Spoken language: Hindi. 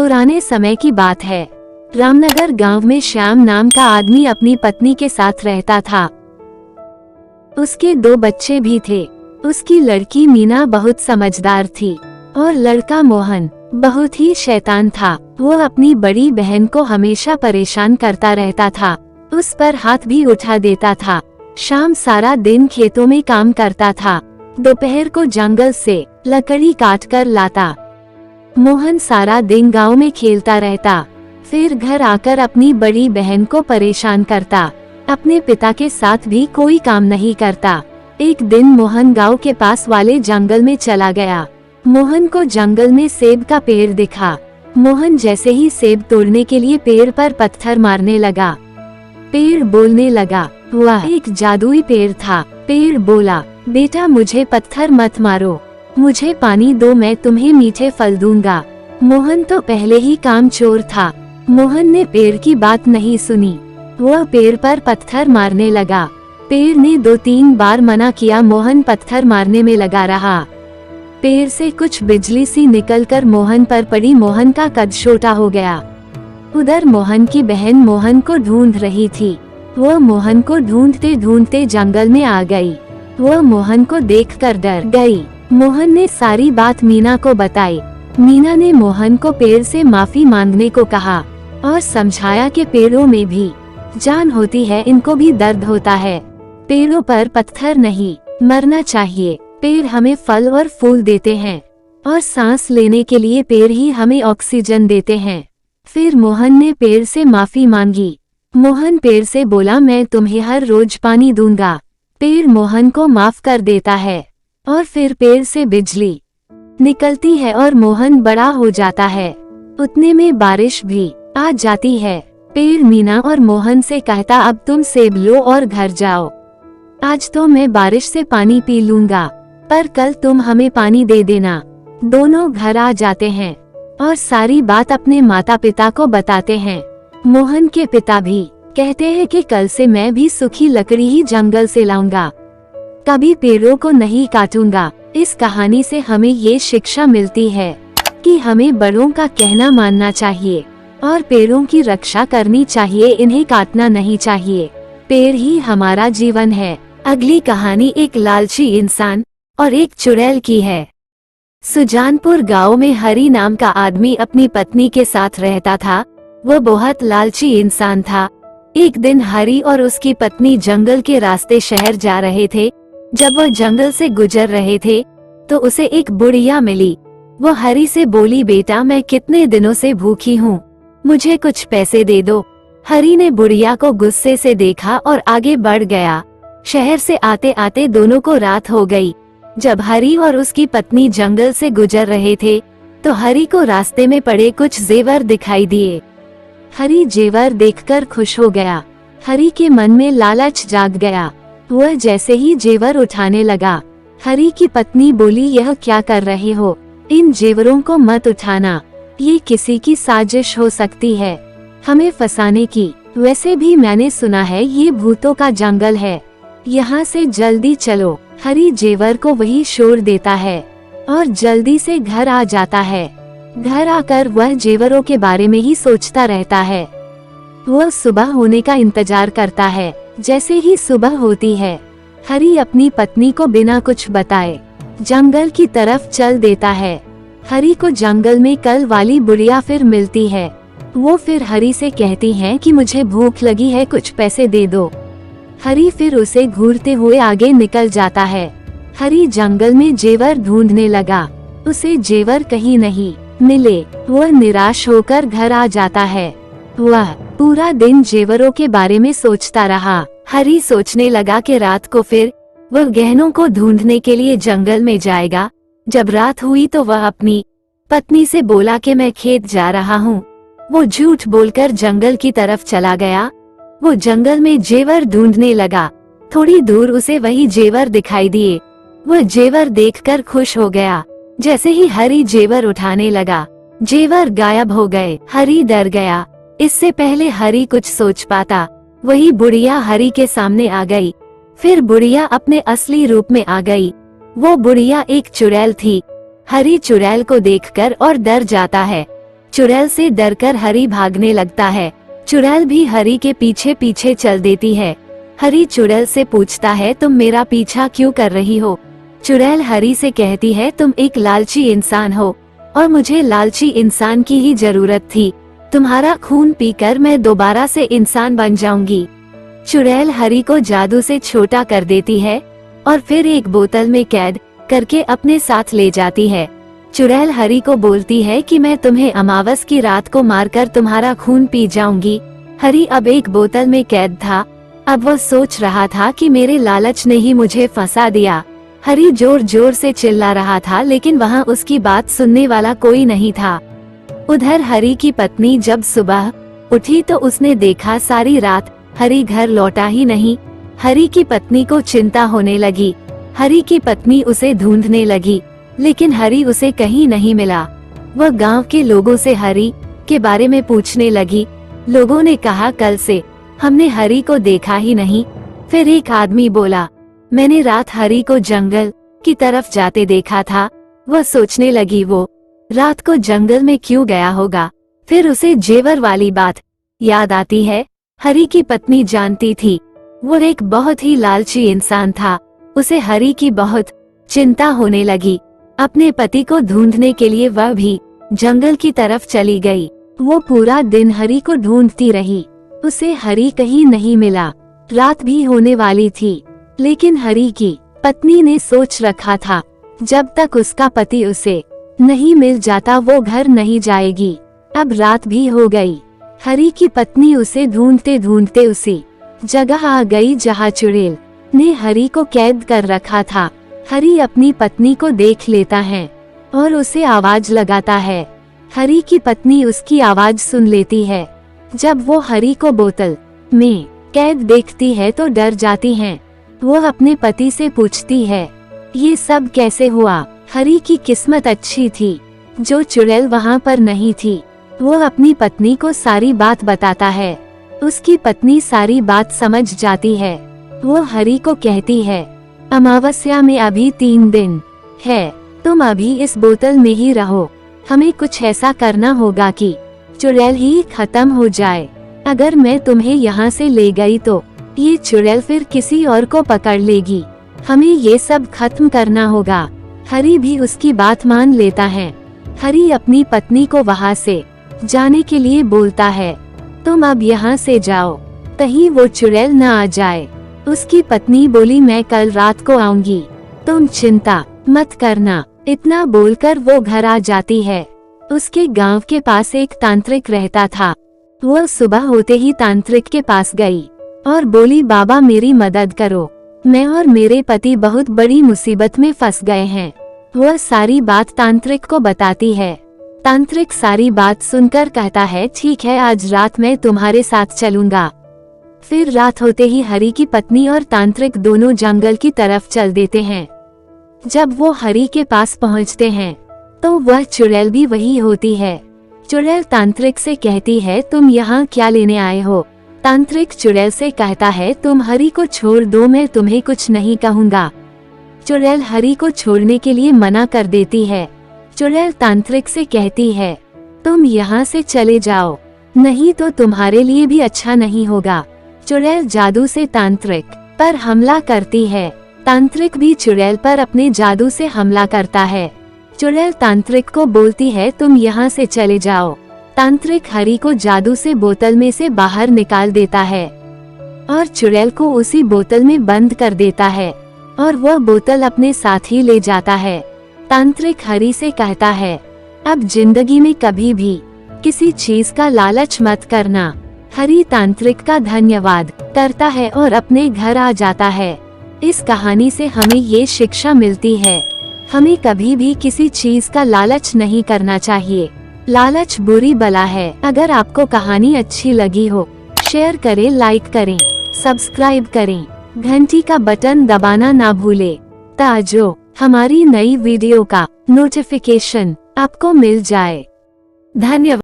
पुराने समय की बात है। रामनगर गांव में श्याम नाम का आदमी अपनी पत्नी के साथ रहता था। उसके 2 बच्चे भी थे। उसकी लड़की मीना बहुत समझदार थी और लड़का मोहन बहुत ही शैतान था। वो अपनी बड़ी बहन को हमेशा परेशान करता रहता था, उस पर हाथ भी उठा देता था। शाम सारा दिन खेतों में काम करता था, दोपहर को जंगल से लकड़ी काट कर लाता। मोहन सारा दिन गांव में खेलता रहता, फिर घर आकर अपनी बड़ी बहन को परेशान करता। अपने पिता के साथ भी कोई काम नहीं करता। एक दिन मोहन गांव के पास वाले जंगल में चला गया। मोहन को जंगल में सेब का पेड़ दिखा। मोहन जैसे ही सेब तोड़ने के लिए पेड़ पर पत्थर मारने लगा। पेड़ बोलने लगा। वह एक जादुई पेड़ था। पेड़ बोला, बेटा मुझे पत्थर मत मारो, मुझे पानी दो, मैं तुम्हें मीठे फल दूंगा। मोहन तो पहले ही कामचोर था। मोहन ने पेड़ की बात नहीं सुनी। वह पेड़ पर पत्थर मारने लगा। पेड़ ने 2-3 बार मना किया। मोहन पत्थर मारने में लगा रहा। पेड़ से कुछ बिजली सी निकलकर मोहन पर पड़ी। मोहन का कद छोटा हो गया। उधर मोहन की बहन मोहन को ढूंढ रही थी। वह मोहन को ढूंढते ढूंढते जंगल में आ गई। वह मोहन को देखकर डर गई। मोहन ने सारी बात मीना को बताई। मीना ने मोहन को पेड़ से माफी मांगने को कहा और समझाया कि पेड़ों में भी जान होती है, इनको भी दर्द होता है। पेड़ों पर पत्थर नहीं मरना चाहिए। पेड़ हमें फल और फूल देते हैं और सांस लेने के लिए पेड़ ही हमें ऑक्सीजन देते हैं। फिर मोहन ने पेड़ से माफी मांगी। मोहन पेड़ से बोला, मैं तुम्हें हर रोज पानी दूंगा। पेड़ मोहन को माफ कर देता है और फिर पेड़ से बिजली निकलती है और मोहन बड़ा हो जाता है। उतने में बारिश भी आ जाती है। पेड़ मीना और मोहन से कहता, अब तुम सेब लो और घर जाओ। आज तो मैं बारिश से पानी पी लूंगा, पर कल तुम हमें पानी दे देना। दोनों घर आ जाते हैं और सारी बात अपने माता पिता को बताते हैं। मोहन के पिता भी कहते हैं कि कल से मैं भी सूखी लकड़ी ही जंगल से लाऊंगा, कभी पेड़ों को नहीं काटूंगा। इस कहानी से हमें ये शिक्षा मिलती है कि हमें बड़ों का कहना मानना चाहिए और पेड़ों की रक्षा करनी चाहिए, इन्हें काटना नहीं चाहिए। पेड़ ही हमारा जीवन है। अगली कहानी एक लालची इंसान और एक चुड़ैल की है। सुजानपुर गांव में हरी नाम का आदमी अपनी पत्नी के साथ रहता था। वो बहुत लालची इंसान था। एक दिन हरी और उसकी पत्नी जंगल के रास्ते शहर जा रहे थे। जब वह जंगल से गुजर रहे थे तो उसे एक बुढ़िया मिली। वो हरी से बोली, बेटा मैं कितने दिनों से भूखी हूँ, मुझे कुछ पैसे दे दो। हरी ने बुढ़िया को गुस्से से देखा और आगे बढ़ गया। शहर से आते आते दोनों को रात हो गई। जब हरी और उसकी पत्नी जंगल से गुजर रहे थे तो हरी को रास्ते में पड़े कुछ जेवर दिखाई दिए। हरी जेवर देखकर खुश हो गया। हरी के मन में लालच जाग गया। वह जैसे ही जेवर उठाने लगा, हरी की पत्नी बोली, यह क्या कर रहे हो, इन जेवरों को मत उठाना, ये किसी की साजिश हो सकती है हमें फंसाने की। वैसे भी मैंने सुना है ये भूतों का जंगल है, यहाँ से जल्दी चलो। हरी जेवर को वही शोर देता है और जल्दी से घर आ जाता है। घर आकर वह जेवरों के बारे में ही सोचता रहता है। वह सुबह होने का इंतजार करता है। जैसे ही सुबह होती है, हरी अपनी पत्नी को बिना कुछ बताए जंगल की तरफ चल देता है। हरी को जंगल में कल वाली बुढ़िया फिर मिलती है। वो फिर हरी से कहती है कि मुझे भूख लगी है, कुछ पैसे दे दो। हरी फिर उसे घूरते हुए आगे निकल जाता है। हरी जंगल में जेवर ढूंढने लगा, उसे जेवर कहीं नहीं मिले। वह निराश होकर घर आ जाता है। वह पूरा दिन जेवरों के बारे में सोचता रहा। हरी सोचने लगा कि रात को फिर वह गहनों को ढूंढने के लिए जंगल में जाएगा। जब रात हुई तो वह अपनी पत्नी से बोला कि मैं खेत जा रहा हूँ। वो झूठ बोलकर जंगल की तरफ चला गया। वो जंगल में जेवर ढूंढने लगा। थोड़ी दूर उसे वही जेवर दिखाई दिए। वह जेवर देखकर खुश हो गया। जैसे ही हरी जेवर उठाने लगा, जेवर गायब हो गए। हरी डर गया। इससे पहले हरी कुछ सोच पाता, वही बुढ़िया हरी के सामने आ गई। फिर बुढ़िया अपने असली रूप में आ गई। वो बुढ़िया एक चुड़ैल थी। हरी चुड़ैल को देखकर और डर जाता है। चुड़ैल से डरकर हरी भागने लगता है। चुड़ैल भी हरी के पीछे पीछे चल देती है। हरी चुड़ैल से पूछता है, तुम मेरा पीछा क्यों कर रही हो? चुड़ैल हरी से कहती है, तुम एक लालची इंसान हो और मुझे लालची इंसान की ही जरूरत थी। तुम्हारा खून पीकर मैं दोबारा से इंसान बन जाऊंगी। चुड़ैल हरी को जादू से छोटा कर देती है और फिर एक बोतल में कैद करके अपने साथ ले जाती है। चुड़ैल हरी को बोलती है कि मैं तुम्हें अमावस की रात को मारकर तुम्हारा खून पी जाऊंगी। हरी अब एक बोतल में कैद था। अब वो सोच रहा था कि मेरे लालच ने ही मुझे फंसा दिया। हरी जोर जोर से चिल्ला रहा था, लेकिन वहाँ उसकी बात सुनने वाला कोई नहीं था। उधर हरी की पत्नी जब सुबह उठी तो उसने देखा सारी रात हरी घर लौटा ही नहीं। हरी की पत्नी को चिंता होने लगी। हरी की पत्नी उसे ढूंढने लगी, लेकिन हरी उसे कहीं नहीं मिला। वह गांव के लोगों से हरी के बारे में पूछने लगी। लोगों ने कहा, कल से हमने हरी को देखा ही नहीं। फिर एक आदमी बोला, मैंने रात हरी को जंगल की तरफ जाते देखा था। वह सोचने लगी, वो रात को जंगल में क्यों गया होगा। फिर उसे जेवर वाली बात याद आती है। हरी की पत्नी जानती थी वो एक बहुत ही लालची इंसान था। उसे हरी की बहुत चिंता होने लगी। अपने पति को ढूंढने के लिए वह भी जंगल की तरफ चली गई। वो पूरा दिन हरी को ढूंढती रही। उसे हरी कहीं नहीं मिला। रात भी होने वाली थी, लेकिन हरी की पत्नी ने सोच रखा था, जब तक उसका पति उसे नहीं मिल जाता वो घर नहीं जाएगी। अब रात भी हो गई। हरी की पत्नी उसे ढूंढते ढूंढते उसी जगह आ गई जहाँ चुड़ैल ने हरी को कैद कर रखा था। हरी अपनी पत्नी को देख लेता है और उसे आवाज लगाता है। हरी की पत्नी उसकी आवाज सुन लेती है। जब वो हरी को बोतल में कैद देखती है तो डर जाती है। वो अपने पति से पूछती है, ये सब कैसे हुआ? हरी की किस्मत अच्छी थी जो चुड़ैल वहाँ पर नहीं थी। वो अपनी पत्नी को सारी बात बताता है। उसकी पत्नी सारी बात समझ जाती है। वो हरी को कहती है, अमावस्या में अभी 3 दिन है, तुम अभी इस बोतल में ही रहो। हमें कुछ ऐसा करना होगा कि चुड़ैल ही खत्म हो जाए। अगर मैं तुम्हें यहाँ से ले गई तो ये चुड़ैल फिर किसी और को पकड़ लेगी। हमें ये सब खत्म करना होगा। हरी भी उसकी बात मान लेता है। हरी अपनी पत्नी को वहाँ से जाने के लिए बोलता है, तुम अब यहाँ से जाओ, कहीं वो चुड़ैल न आ जाए। उसकी पत्नी बोली, मैं कल रात को आऊंगी, तुम चिंता मत करना। इतना बोलकर वो घर आ जाती है। उसके गांव के पास एक तांत्रिक रहता था। वो सुबह होते ही तांत्रिक के पास गई और बोली, बाबा मेरी मदद करो, मैं और मेरे पति बहुत बड़ी मुसीबत में फंस गए हैं। वह सारी बात तांत्रिक को बताती है। तांत्रिक सारी बात सुनकर कहता है, ठीक है, आज रात मैं तुम्हारे साथ चलूंगा। फिर रात होते ही हरी की पत्नी और तांत्रिक दोनों जंगल की तरफ चल देते हैं। जब वो हरी के पास पहुंचते हैं तो वह चुड़ैल भी वही होती है। चुड़ैल तांत्रिक से कहती है, तुम यहाँ क्या लेने आए हो? तांत्रिक चुड़ैल से कहता है, तुम हरी को छोड़ दो, मैं तुम्हें कुछ नहीं कहूँगा। चुड़ैल हरी को छोड़ने के लिए मना कर देती है। चुड़ैल तांत्रिक से कहती है, तुम यहाँ से चले जाओ, नहीं तो तुम्हारे लिए भी अच्छा नहीं होगा। चुड़ैल जादू से तांत्रिक पर हमला करती है। तांत्रिक भी चुड़ैल पर अपने जादू से हमला करता है। चुड़ैल तांत्रिक को बोलती है, तुम यहाँ से चले जाओ। तांत्रिक हरी को जादू से बोतल में से बाहर निकाल देता है और चुड़ैल को उसी बोतल में बंद कर देता है और वह बोतल अपने साथ ही ले जाता है। तांत्रिक हरी से कहता है, अब जिंदगी में कभी भी किसी चीज का लालच मत करना। हरी तांत्रिक का धन्यवाद करता है और अपने घर आ जाता है। इस कहानी से हमें ये शिक्षा मिलती है, हमें कभी भी किसी चीज का लालच नहीं करना चाहिए। लालच बुरी बला है। अगर आपको कहानी अच्छी लगी हो, शेयर करें, लाइक करें, सब्सक्राइब करें, घंटी का बटन दबाना ना भूले ताजो हमारी नई वीडियो का नोटिफिकेशन आपको मिल जाए। धन्यवाद।